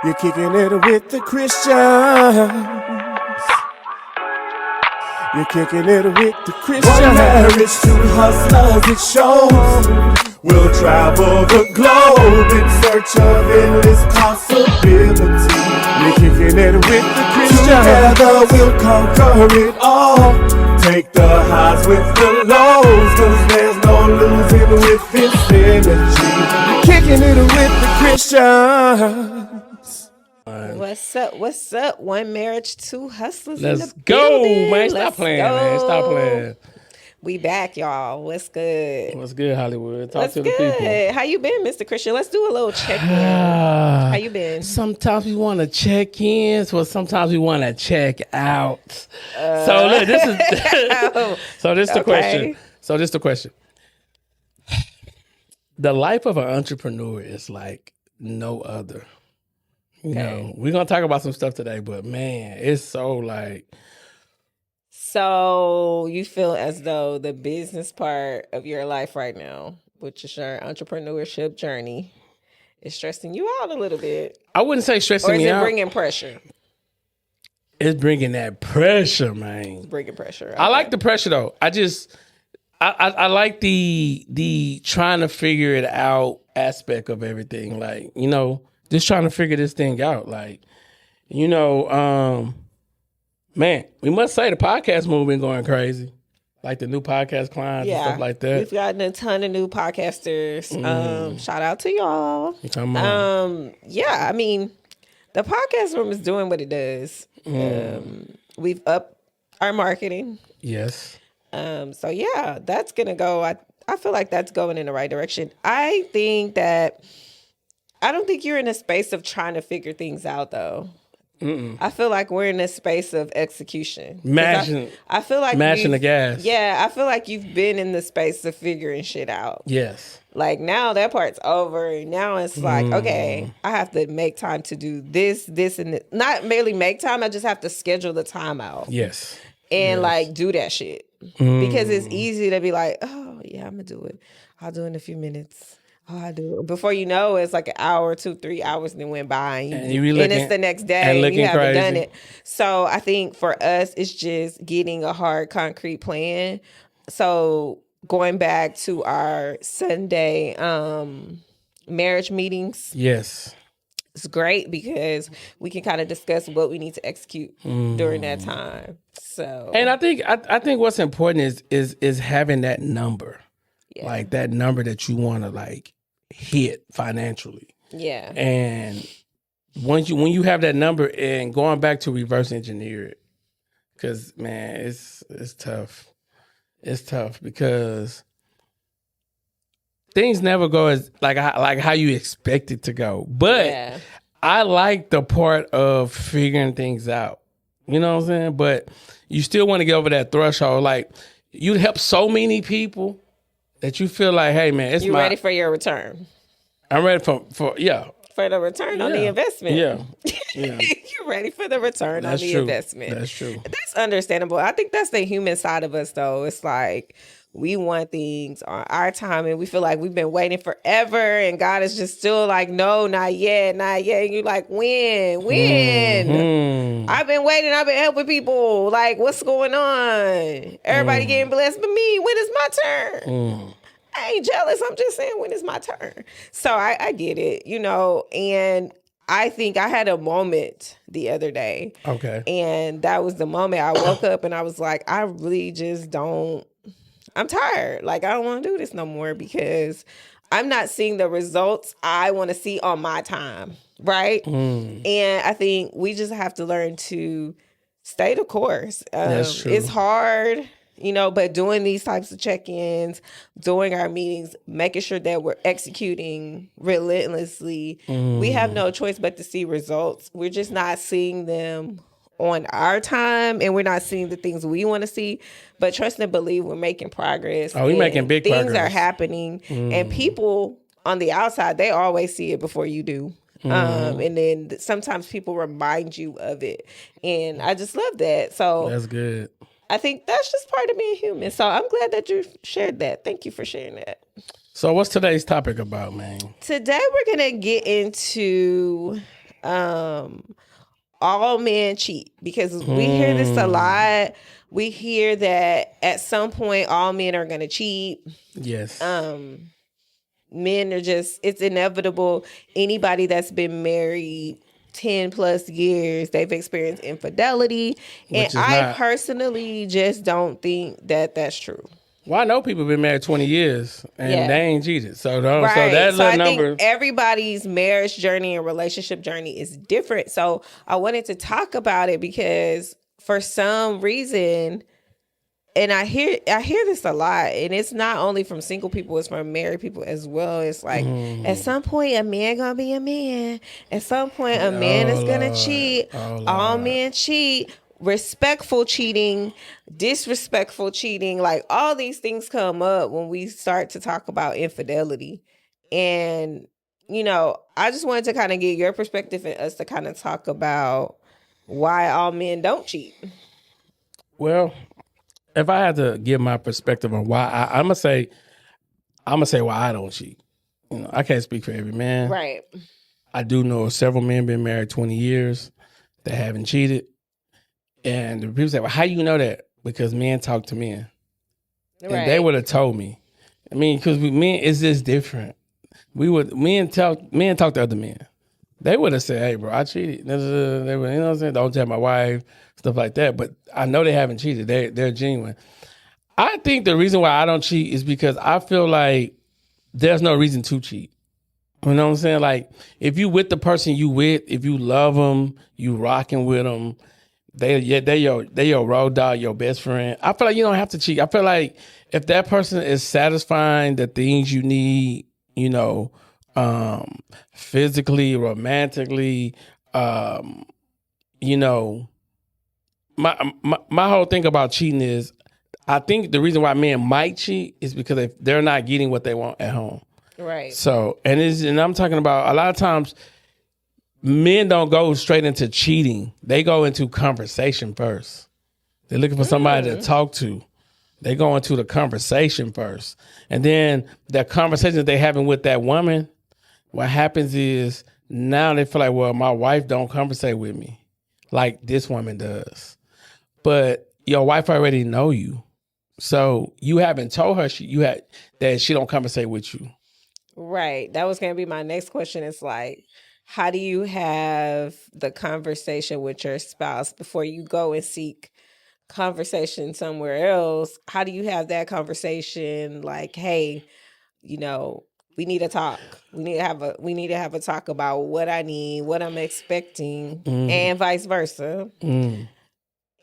You're kicking it with the Christians. You're kicking it with the Christians. One marriage, two hustlers, it shows. We'll travel the globe in search of endless possibility. You're kicking it with the Christians. Together we'll conquer it all. Take the highs with the lows, cause there's no losing with this energy. You're kicking it with the Christians. What's up? What's up? One marriage, two hustlers. Let's in the go, building. man. Stop playing, man. Stop playing. We back, y'all. What's good? What's good, Hollywood? Talk What's to the good? people. How you been, Mr. Christian? Let's do a little check-in. How you been? Sometimes we want to check in, so sometimes we want to check out. So look, this is so this is the question. So this is the question. The life of an entrepreneur is like no other. You know, we're gonna talk about some stuff today, but man, it's so like. So you feel as though the business part of your life right now, which is your entrepreneurship journey, is stressing you out a little bit. I wouldn't say stressing me out. Or is it bringing pressure? It's bringing that pressure, man. It's bringing pressure. Okay. I like the pressure though. I like the trying to figure it out aspect of everything. Like, you know, just trying to figure this thing out. Like, you know, man, we must say the podcast movement going crazy. Like the new podcast clients and stuff like that. We've gotten a ton of new podcasters. Shout out to y'all. Come on. Yeah, I mean, the podcast room is doing what it does. We've upped our marketing. Yes. So yeah, that's gonna go. I feel like that's going in the right direction. I don't think you're in a space of trying to figure things out though. I feel like we're in a space of execution. I feel like mashing the gas. Yeah, I feel like you've been in the space of figuring shit out. Yes. Like now that part's over. Now it's like, okay, I have to make time to do this, and this. Not merely make time. I just have to schedule the time out. Yes. And like do that shit. Because it's easy to be like, oh yeah, I'm gonna do it. I'll do it in a few minutes. Oh, I do it. Before you know, it's like an hour, 2, 3 hours then went by, and it's the next day, and you haven't done it. So I think for us, it's just getting a hard, concrete plan. So going back to our Sunday marriage meetings, yes, it's great because we can kind of discuss what we need to execute during that time. So, and I think what's important is having that number, like that number that you want to like hit financially. Yeah. And when you have that number, and going back to reverse engineer it, because man, it's tough. It's tough because things never go as like how you expect it to go. But I like the part of figuring things out. You know what I'm saying? But you still want to get over that threshold. Like you help so many people that you feel like, hey man, you ready for your return. I'm ready for the return on the investment. Yeah. You're ready for the return on the investment. That's true. That's understandable. I think that's the human side of us though. It's like we want things on our time and we feel like we've been waiting forever and God is just still like, no, not yet, not yet. And you're like, when? I've been waiting. I've been helping people. Like, what's going on? Everybody getting blessed but me. When is my turn? I ain't jealous. I'm just saying, when is my turn? So I get it, you know, and I think I had a moment the other day. Okay. And that was the moment I woke up and I was like, I really just I'm tired. Like, I don't want to do this no more because I'm not seeing the results I want to see on my time. Right. And I think we just have to learn to stay the course. That's true. It's hard. You know, but doing these types of check-ins, doing our meetings, making sure that we're executing relentlessly, we have no choice but to see results. We're just not seeing them on our time, and we're not seeing the things we want to see. But trust and believe we're making progress. Oh, we're making big progress. Things are happening, and people on the outside, they always see it before you do. And then sometimes people remind you of it. And I just love that. So that's good. I think that's just part of being human. So I'm glad that you shared that. Thank you for sharing that. So what's today's topic about, man? Today we're going to get into all men cheat, because we hear this a lot. We hear that at some point all men are going to cheat. Yes. Men are just, it's inevitable. Anybody that's been married 10 plus years, they've experienced infidelity. And I personally just don't think that that's true. Well, I know people been married 20 years and they ain't cheated. So, right. So that's so a I number. think everybody's marriage journey and relationship journey is different. So I wanted to talk about it because for some reason, and I hear this a lot, and it's not only from single people, it's from married people as well. It's like at some point a man gonna be a man. At some point a man is gonna cheat. All men cheat. Respectful cheating, disrespectful cheating, like all these things come up when we start to talk about infidelity. And I just wanted to kind of get your perspective and us to kind of talk about why all men don't cheat. Well, if I had to give my perspective on why, I'm gonna say why I don't cheat. I can't speak for every man. Right. I do know several men been married 20 years that haven't cheated. And the people say, well, how you know that? Because men talk to men. Right. And they would have told me. I mean, because men, it's just different. Men talk to other men. They would have said, hey, bro, I cheated. They would, what I'm saying? Don't tell my wife, stuff like that. But I know they haven't cheated. They're genuine. I think the reason why I don't cheat is because I feel like there's no reason to cheat. You know what I'm saying? Like, if you with the person you with, if you love them, you rocking with them, they your road dog, your best friend. I feel like you don't have to cheat. I feel like if that person is satisfying the things you need, physically, romantically, my whole thing about cheating is, I think the reason why men might cheat is because they're not getting what they want at home. Right. So, and I'm talking about a lot of times, men don't go straight into cheating. They go into conversation first. They're looking for somebody to talk to. They go into the conversation first. And then the conversation that they're having with that woman, what happens is now they feel like, well, my wife don't conversate with me like this woman does. But your wife already know you. So you haven't told her that she don't conversate with you. Right. That was going to be my next question. It's like, how do you have the conversation with your spouse before you go and seek conversation somewhere else? How do you have that conversation? Like, hey, we need to talk. We need to have a talk about what I need, what I'm expecting, and vice versa.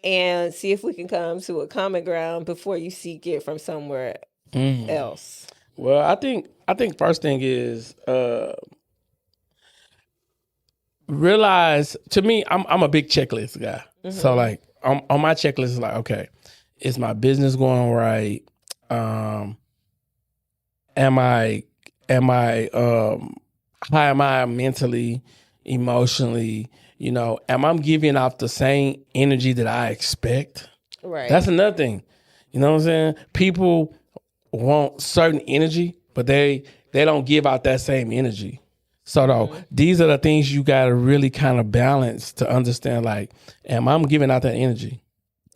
And see if we can come to a common ground before you seek it from somewhere else. Well, I think first thing is realize, to me, I'm a big checklist guy. So like on my checklist is like, okay, is my business going right? Am I how am I mentally, emotionally? Am I giving off the same energy that I expect? Right. That's another thing. You know what I'm saying? People want certain energy, but they don't give out that same energy. So these are the things you got to really kind of balance to understand, like, am I giving out that energy?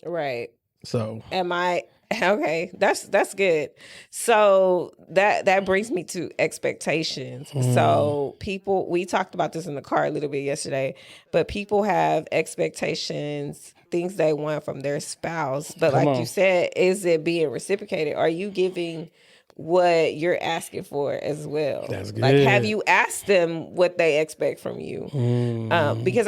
Right. So am I okay, that's good. So that brings me to expectations. So people, we talked about this in the car a little bit yesterday, but people have expectations, things they want from their spouse. But like you said, is it being reciprocated? Are you giving what you're asking for as well? That's good. Like, have you asked them what they expect from you? Because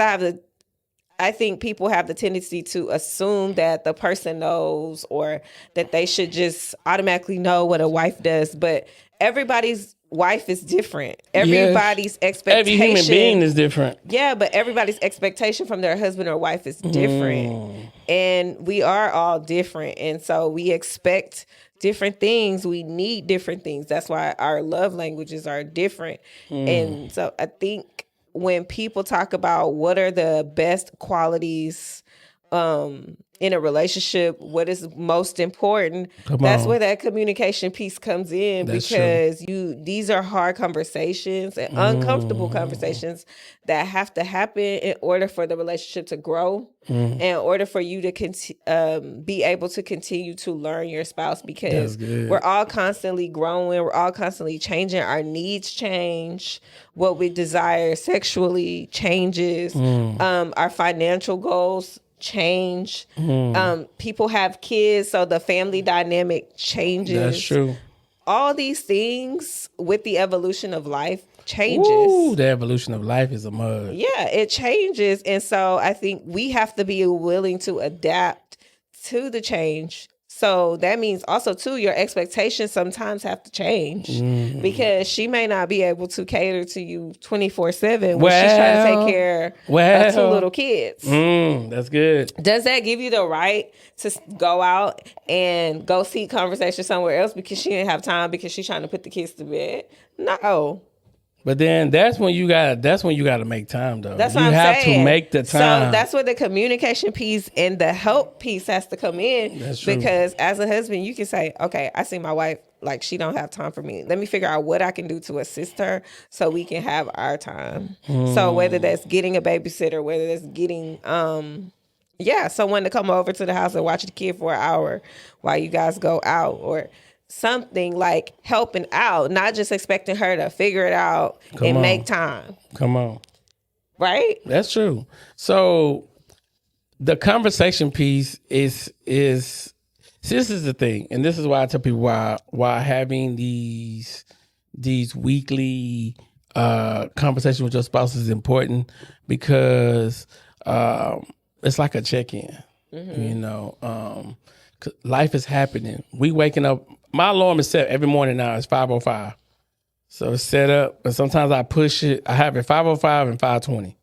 I think people have the tendency to assume that the person knows, or that they should just automatically know what a wife does. But everybody's wife is different. Everybody's expectation. Every human being is different. Yeah, but everybody's expectation from their husband or wife is different. And we are all different. And so we expect different things. We need different things. That's why our love languages are different. And so I think when people talk about what are the best qualities in a relationship, what is most important, that's where that communication piece comes in. That's because true. These are hard conversations and uncomfortable conversations that have to happen in order for the relationship to grow, in order for you to be able to continue to learn your spouse, because we're all constantly growing, we're all constantly changing, our needs change, what we desire sexually changes, our financial goals change. People have kids, so the family dynamic changes. That's true. All these things with the evolution of life changes. Ooh, the evolution of life is a mug. Yeah, it changes. And so I think we have to be willing to adapt to the change. So that means also, too, your expectations sometimes have to change, because she may not be able to cater to you 24/7 when she's trying to take care of 2 little kids. That's good. Does that give you the right to go out and go seek conversation somewhere else because she didn't have time because she's trying to put the kids to bed? No. But then that's when you gotta make time, though. That's what I'm saying. You have to make the time. So that's where the communication piece and the help piece has to come in. That's true. Because as a husband, you can say, okay, I see my wife, like, she don't have time for me. Let me figure out what I can do to assist her so we can have our time. So whether that's getting a babysitter, whether that's getting someone to come over to the house and watch the kid for an hour while you guys go out, or something, like helping out, not just expecting her to figure it out and make time. Come on. Right? That's true. So the conversation piece is this is the thing, and this is why I tell people why having these weekly conversations with your spouse is important, because it's like a check-in. You know, life is happening. We waking up. My alarm is set every morning now. It's 5:05. So it's set up, and sometimes I push it. I have it 5:05 and 5:20.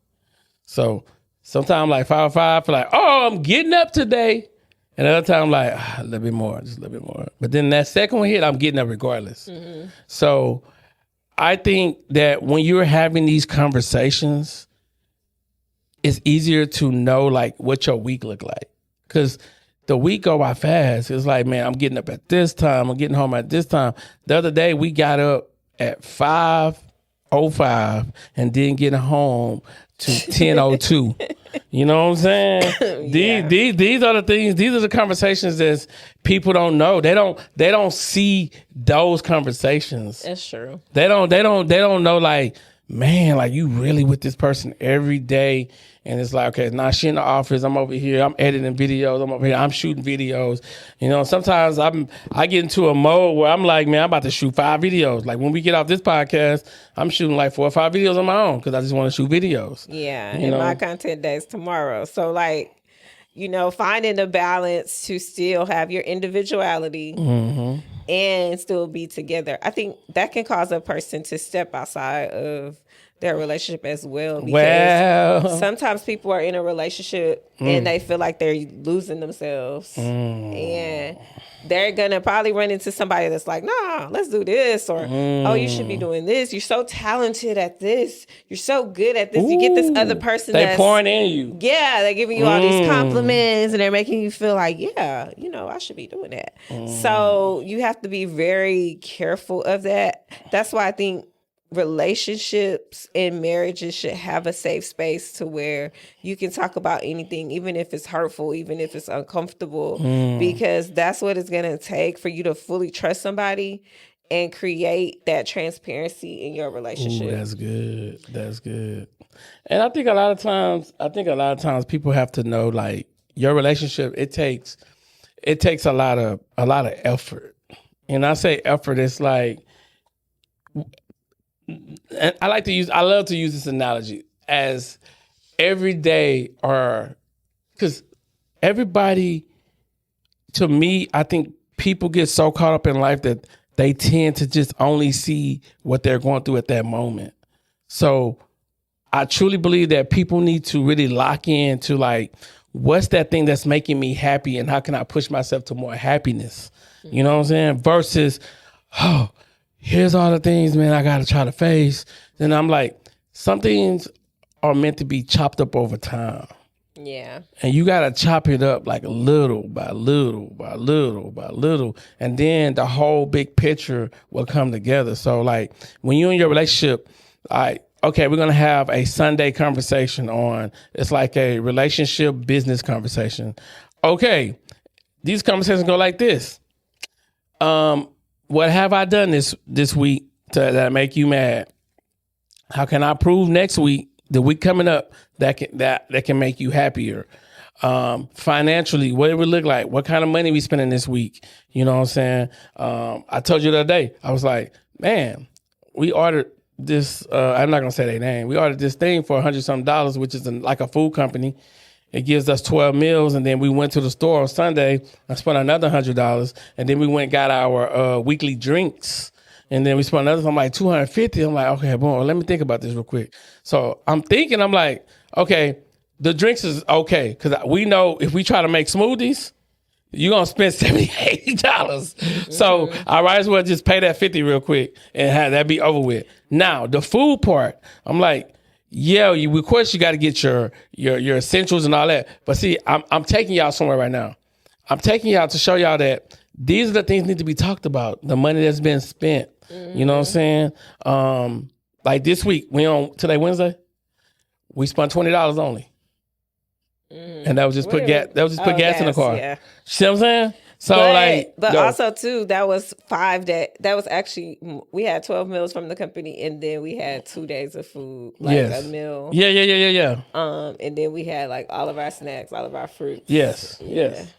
So sometimes like 5:05, I feel like, oh, I'm getting up today. And other time I'm like, a little bit more, just a little bit more. But then that second one hit, I'm getting up regardless. So I think that when you're having these conversations, it's easier to know like what your week look like. Because the week go by fast. It's like, man, I'm getting up at this time. I'm getting home at this time. The other day, we got up at 5:05 and didn't get home to 10:02. You know what I'm saying? These are the things. These are the conversations that people don't know. They don't see those conversations. That's true. They don't know, like, man, like, you really with this person every day. And it's like, okay, now she in the office, I'm over here, I'm editing videos, I'm over here, I'm shooting videos. You know, sometimes I get into a mode where I'm like, man, I'm about to shoot 5 videos. Like, when we get off this podcast, I'm shooting like 4 or 5 videos on my own because I just want to shoot videes. Yeah, and my content day is tomorrow. So, like, you know, finding a balance to still have your individuality and still be together. I think that can cause a person to step outside of their relationship as well, because sometimes people are in a relationship and they feel like they're losing themselves, and they're gonna probably run into somebody that's like, nah, let's do this, or oh, you should be doing this, you're so talented at this, you're so good at this. You get this other person they that's pouring in you, they're giving you all these compliments and they're making you feel like, yeah, you know, I should be doing that. So you have to be very careful of that. That's why I think relationships and marriages should have a safe space to where you can talk about anything, even if it's hurtful, even if it's uncomfortable, because that's what it's going to take for you to fully trust somebody and create that transparency in your relationship. Ooh, that's good. That's good. And I think a lot of times people have to know, like, your relationship, it takes a lot of effort. And I say effort, it's like, and I love to use this analogy as every day, or because everybody, to me, I think people get so caught up in life that they tend to just only see what they're going through at that moment. So I truly believe that people need to really lock in to, like, what's that thing that's making me happy and how can I push myself to more happiness? You know what I'm saying? Versus, oh, here's all the things, man, I got to try to face. Then I'm like, some things are meant to be chopped up over time. Yeah. And you got to chop it up like little by little by little by little. And then the whole big picture will come together. So like when you're in your relationship, okay, we're going to have a Sunday conversation on, it's like a relationship business conversation. Okay, these conversations go like this. What have I done this week that make you mad? How can I prove next week, the week coming up, that can make you happier? Financially, what it would look like? What kind of money we spending this week? You know what I'm saying? I told you the other day, I was like, man, we ordered this, I'm not gonna say their name. We ordered this thing for $100-something, which is like a food company. It gives us 12 meals, and then we went to the store on Sunday. I spent another $100, and then we went and got our weekly drinks. And then we spent another, I'm like, $250. I'm like, okay, boom, let me think about this real quick. So I'm thinking, I'm like, okay, the drinks is okay, because we know if we try to make smoothies, you're going to spend $70, $80. So I might as well just pay that $50 real quick and have that be over with. Now, the food part, I'm like, yeah, of course you got to get your essentials and all that. But see, I'm taking y'all somewhere right now. I'm taking y'all to show y'all that these are the things that need to be talked about. The money that's been spent. You know what I'm saying? Like this week, today Wednesday, we spent $20 only. And that was just put gas. That was just put gas in the car. Yeah. See what I'm saying? So but also too, that was 5 days. That was actually, we had 12 meals from the company, and then we had 2 days of food, like a meal. Yeah. And then we had like all of our snacks, all of our fruits. Yes.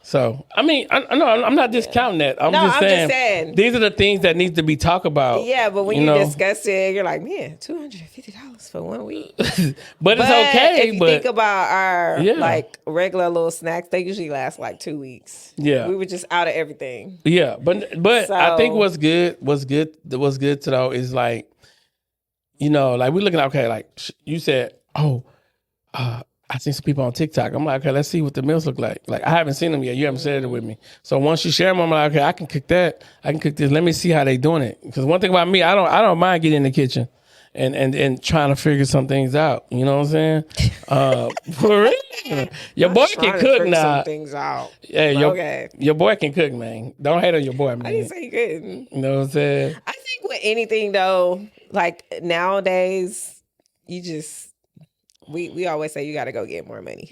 So I mean, I know I'm not discounting that. I'm just saying these are the things that need to be talked about. Yeah, but when you discuss it, you're like, man, $250 for 1 week. but it's okay. If you think about our like regular little snacks, they usually last like 2 weeks. Yeah, we were just out of everything. Yeah, but so, I think what's good to know is like, like we're looking at, okay, like you said, I seen some people on TikTok. I'm like, okay, let's see what the meals look like. Like I haven't seen them yet. You haven't shared it with me. So once you share them, I'm like, okay, I can cook that. I can cook this. Let me see how they doing it. Because one thing about me, I don't mind getting in the kitchen and trying to figure some things out. You know what I'm saying? For real. Your boy can cook now. Some things out. Yeah, your boy can cook, man. Don't hate on your boy, man. I didn't say he couldn't. You know what I'm saying? I think with anything though, like nowadays, you just we always say you got to go get more money.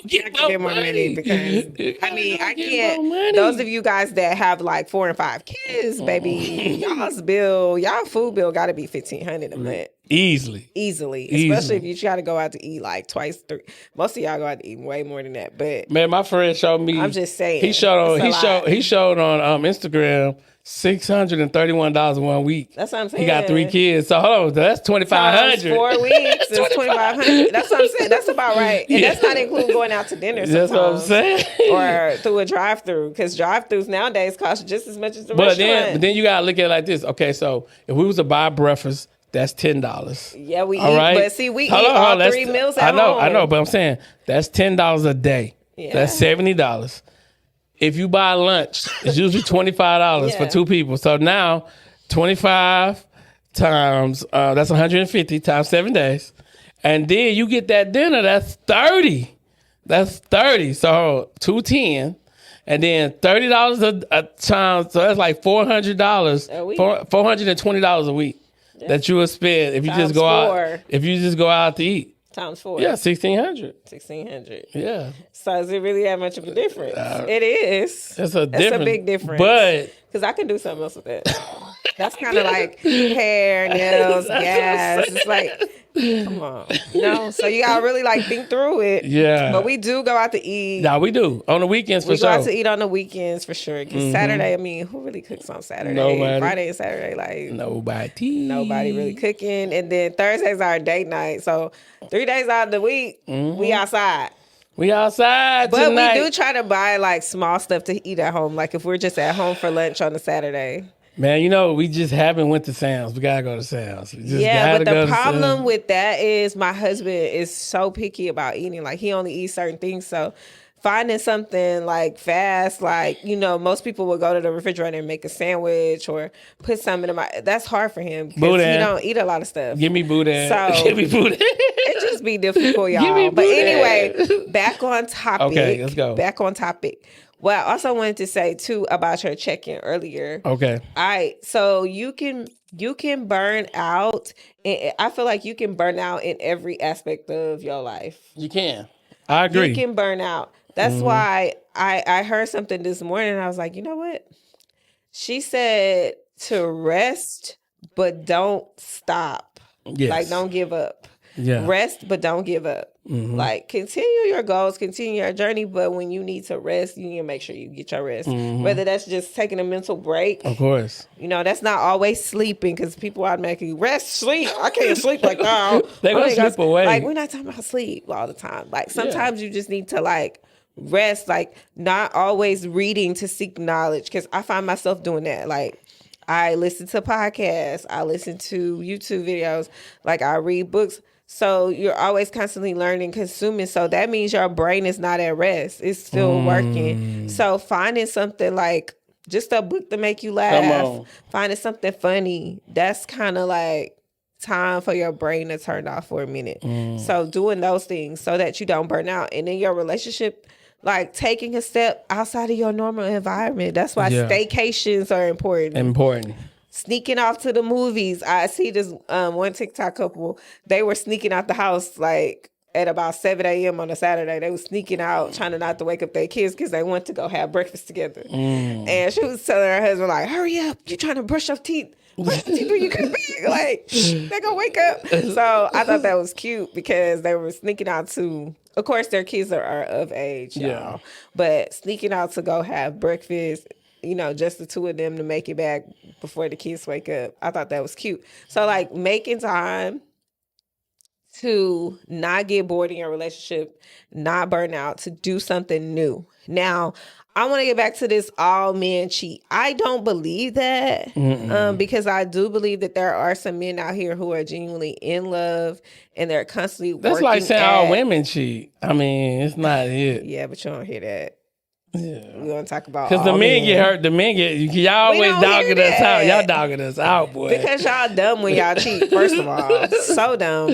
Get more money because I mean I can't. Those of you guys that have like 4 and 5 kids, baby, y'all food bill got to be $1,500 a month. Easily. Especially if you try to go out to eat like twice, 3. Most of y'all go out to eat way more than that. But man, my friend showed me. I'm just saying. He showed on Instagram $631 in 1 week. That's what I'm saying. He got 3 kids. So hold on, that's $2,500. 4 weeks is $2,500. That's what I'm saying. That's about right. And that's not including going out to dinner sometimes. That's what I'm saying. Or through a drive-through, because drive-throughs nowadays cost just as much as the restaurant. But then you gotta look at it like this. Okay, so if we was to buy breakfast, that's $10. Yeah, we all eat. Right? But see, we eat all 3 meals at home. I know, but I'm saying that's $10 a day. Yeah. That's $70. If you buy lunch, it's usually $25 for 2 people. So now 25 times, that's 150 times 7 days. And then you get that dinner, that's 30. That's 30. So 210. And then $30 a time, so that's like $400 a week. $420 a week that you would spend if you just go out. If you just go out to eat. Times 4. Yeah, $1,600. Yeah. So is it really that much of a difference? It is. It's a big difference. But because I can do something else with that. That's kind of like hair, nails, gas. It's like, come on. So you gotta really like think through it. Yeah. But we do go out to eat. Nah, we do. On the weekends for sure. We go out to eat on the weekends for sure. Because Saturday, I mean, who really cooks on Saturday? Nobody. Friday and Saturday, like nobody really cooking. And then Thursday's our date night. So 3 days out of the week, we outside. We outside but tonight. We do try to buy like small stuff to eat at home. Like if we're just at home for lunch on a Saturday. Man, we just haven't went to Sam's. We gotta go to Sam's. Yeah, but the problem with that is my husband is so picky about eating. Like he only eats certain things. So finding something like fast, like, most people will go to the refrigerator and make a sandwich or put something in that's hard for him because he don't eat a lot of stuff. Give me boudin. So give me boudin. It just must be difficult, y'all. But anyway, back on topic. Okay, let's go. Back on topic. Well, I also wanted to say too about your check-in earlier. Okay. All right. So you can burn out. And I feel like you can burn out in every aspect of your life. You can. I agree. You can burn out. That's why I heard something this morning and I was like, you know what? She said to rest, but don't stop. Yes. Like, don't give up. Yeah. Rest, but don't give up. Like, continue your goals, continue your journey, but when you need to rest, you need to make sure you get your rest. Whether that's just taking a mental break. Of course. You know, that's not always sleeping because people automatically rest, sleep. I can't sleep like that. They're going to slip away. Like, we're not talking about sleep all the time. Like, sometimes you just need to, like, rest, like, not always reading to seek knowledge, because I find myself doing that. Like, I listen to podcasts, I listen to YouTube videos, like, I read books. So you're always constantly learning, consuming. So that means your brain is not at rest. It's still working. So finding something like just a book to make you laugh, finding something funny, that's kind of like time for your brain to turn off for a minute. So doing those things so that you don't burn out. And in your relationship, like taking a step outside of your normal environment. That's why staycations are important. Sneaking off to the movies. I see this one TikTok couple, they were sneaking out the house like at about 7 a.m. on a Saturday. They were sneaking out, trying to not to wake up their kids because they went to go have breakfast together. And she was telling her husband, like, hurry up, you're trying to brush your teeth. What you do? You could be like, they're gonna wake up. So I thought that was cute because they were sneaking out to, of course, their kids are of age, y'all. But sneaking out to go have breakfast, you know, just the two of them to make it back before the kids wake up. I thought that was cute. So, like, making time to not get bored in your relationship, not burn out, to do something new. Now, I want to get back to this all men cheat. I don't believe that because I do believe that there are some men out here who are genuinely in love and they're constantly working. That's like saying all women cheat. I mean, it's not it. Yeah, but you don't hear that. Yeah, we're gonna talk about because the men get hurt. The men get y'all always dogging us out. Y'all dogging us out, boy. Because y'all dumb when y'all cheat. First of all, so dumb.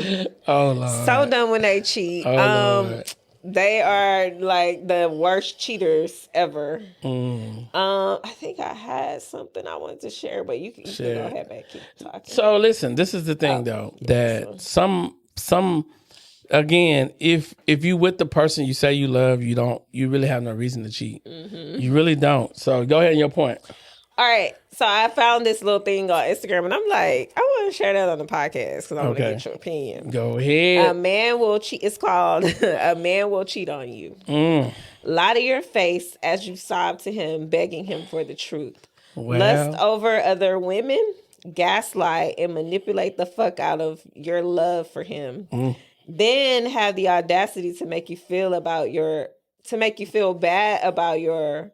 Oh Lord, so dumb when they cheat. Lord. They are like the worst cheaters ever. I think I had something I wanted to share, but you can go ahead and keep talking. So listen, this is the thing though, that some. Again, if you with the person you say you love, you really have no reason to cheat. You really don't. So go ahead and your point. All right. So I found this little thing on Instagram and I'm like, I want to share that on the podcast because I want to get your opinion. Go ahead. A man will cheat. It's called A Man Will Cheat on You. Lie to your face as you sob to him, begging him for the truth. Well. Lust over other women, gaslight, and manipulate the fuck out of your love for him. Then have the audacity to make you feel bad about your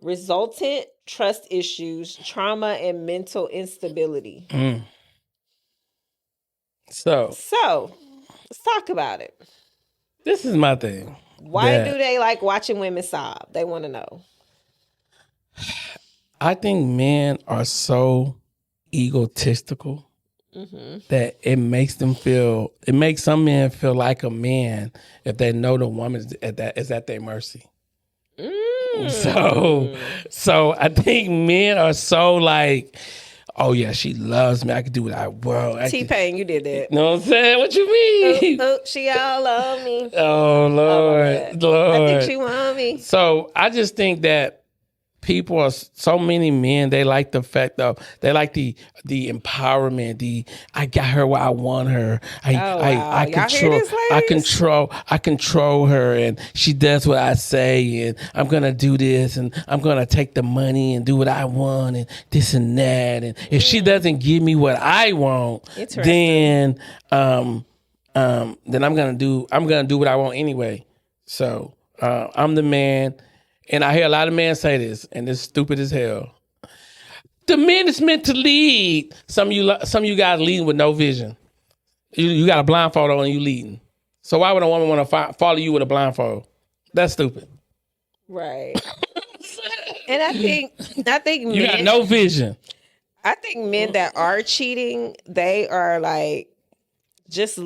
resultant trust issues, trauma, and mental instability. So let's talk about it. This is my thing. Why do they like watching women sob? They want to know. I think men are so egotistical that it makes some men feel like a man if they know the woman is at their mercy. So I think men are so like, oh yeah, she loves me. I can do what I want. T-Pain, you did that. You know what I'm saying? What you mean? She all on me. Oh Lord. I think she want me. So I just think that people are so many men. They like the fact of they like the empowerment. I got her where I want her. I control her, and she does what I say, and I'm gonna do this, and I'm gonna take the money and do what I want, and this and that. And if she doesn't give me what I want, then I'm gonna do what I want anyway. So I'm the man. And I hear a lot of men say this, and it's stupid as hell. The man is meant to lead. Some of you guys leading with no vision. You got a blindfold on and you leading. So why would a woman want to follow you with a blindfold? That's stupid. Right. And I think you got no vision. I think men that are cheating, they are like just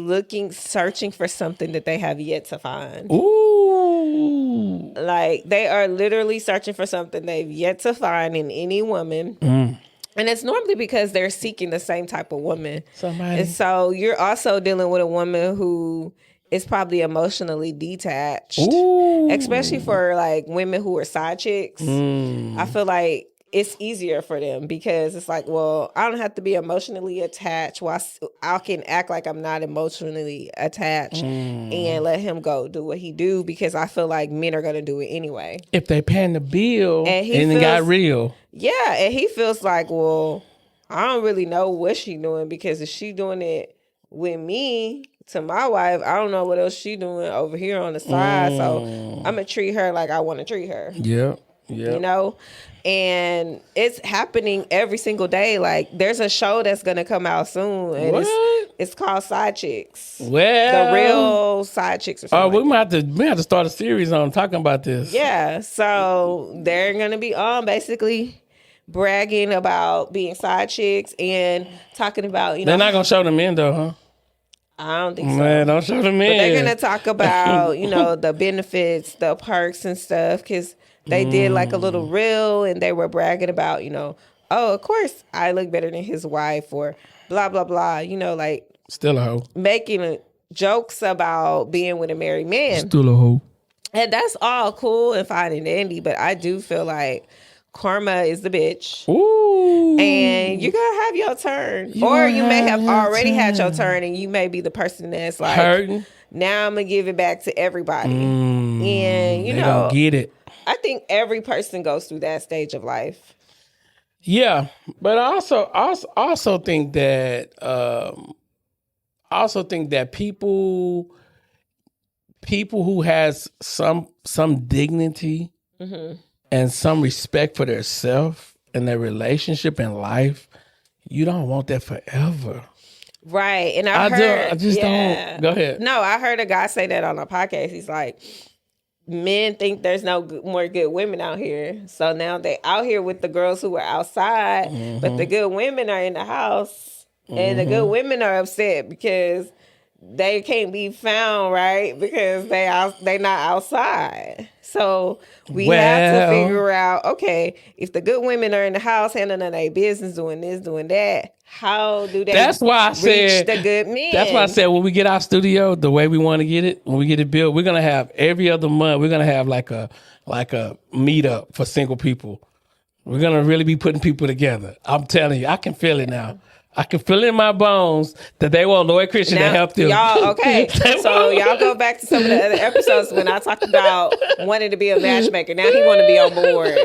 searching for something that they have yet to find. Ooh. Like they are literally searching for something they've yet to find in any woman. And it's normally because they're seeking the same type of woman. And so you're also dealing with a woman who is probably emotionally detached. Ooh. Especially for like women who are side chicks. I feel like it's easier for them because it's like, well, I don't have to be emotionally attached. While I can act like I'm not emotionally attached and let him go do what he do, because I feel like men are going to do it anyway. If they paying the bill and it got real. Yeah, and he feels like, well, I don't really know what she doing, because if she doing it with me to my wife, I don't know what else she doing over here on the side. So I'm going to treat her like I want to treat her. Yeah. You know? And it's happening every single day. Like there's a show that's gonna come out soon, and it's called Side Chicks. Well, the real Side Chicks. Or something. We might have to start a series on talking about this. Yeah, so they're gonna be on basically bragging about being side chicks and talking about They're not gonna show the men though, huh? I don't think so. Man, don't show the men. But they're gonna talk about the benefits, the perks and stuff, because they did like a little reel and they were bragging about, oh, of course I look better than his wife, or blah, blah, blah. Like still a hoe. Making jokes about being with a married man. Still a hoe. And that's all cool and fine and dandy, but I do feel like karma is the bitch. Ooh. And you're going to have your turn. Or you may have already had your turn and you may be the person that's like, hurting. Now I'm going to give it back to everybody. And, they don't get it. I think every person goes through that stage of life. Yeah, but I also think that people who has some dignity and some respect for their self and their relationship in life, you don't want that forever. Right, and I just don't. Go ahead. No, I heard a guy say that on a podcast. He's like, men think there's no more good women out here. So now they out here with the girls who are outside, but the good women are in the house. And the good women are upset because they can't be found, right? Because they not outside. So we have to figure out, okay, if the good women are in the house handling their business, doing this, doing that, how do they reach the good men? That's why I said when we get our studio, the way we want to get it, when we get it built, we're gonna have every other month, we're gonna have like a meetup for single people. We're gonna really be putting people together. I'm telling you, I can feel it now. I can feel it in my bones that they want Lloyd Christian to help them. Y'all, okay. So y'all go back to some of the other episodes when I talked about wanting to be a matchmaker. Now he want to be on board.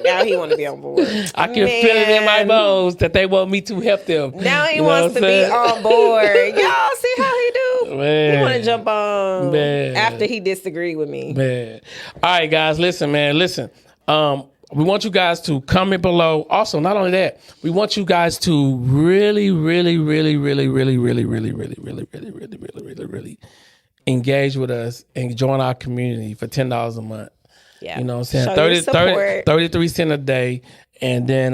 I can feel it in my bones that they want me to help them. Now he wants to be on board. Y'all see how he do? Man. He want to jump on after he disagreed with me. Man. All right, guys, listen. We want you guys to comment below. Also, not only that, we want you guys to really engage with us and join our community for $10 a month. Yeah. You know what I'm saying? 33 cents a day. And then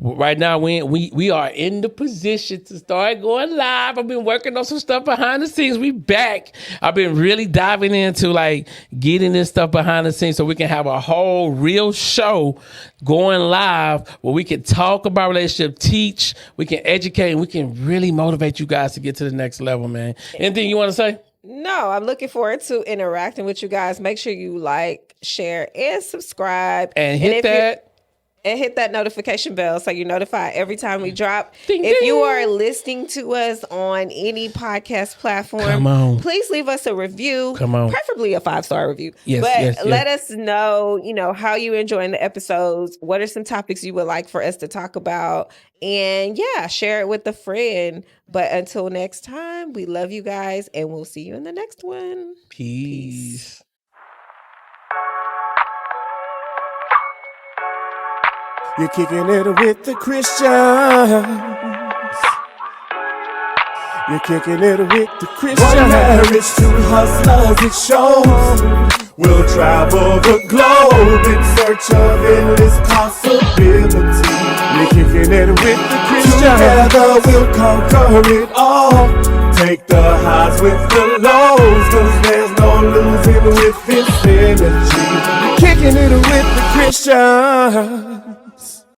right now we are in the position to start going live. I've been working on some stuff behind the scenes. We back. I've been really diving into like getting this stuff behind the scenes so we can have a whole real show going live where we can talk about relationship, teach, we can educate, and we can really motivate you guys to get to the next level, man. Anything you want to say? No, I'm looking forward to interacting with you guys. Make sure you like, share, and subscribe. And hit that notification bell so you're notified every time we drop. Ding, if ding. you are listening to us on any podcast platform, please leave us a review. Preferably a 5-star review. Yes, let us know, how you enjoying the episodes. What are some topics you would like for us to talk about? And share it with a friend. But until next time, we love you guys and we'll see you in the next one. Peace. You're kicking it with the Christians. You're kicking it with the Christians. One marriage, two hustlers, it shows. We'll travel the globe in search of endless possibility. You're kicking Kicking it with the Christian. Together we'll conquer it all. Take the highs with the lows, cause there's no losing with this energy. Kicking it with the Christian.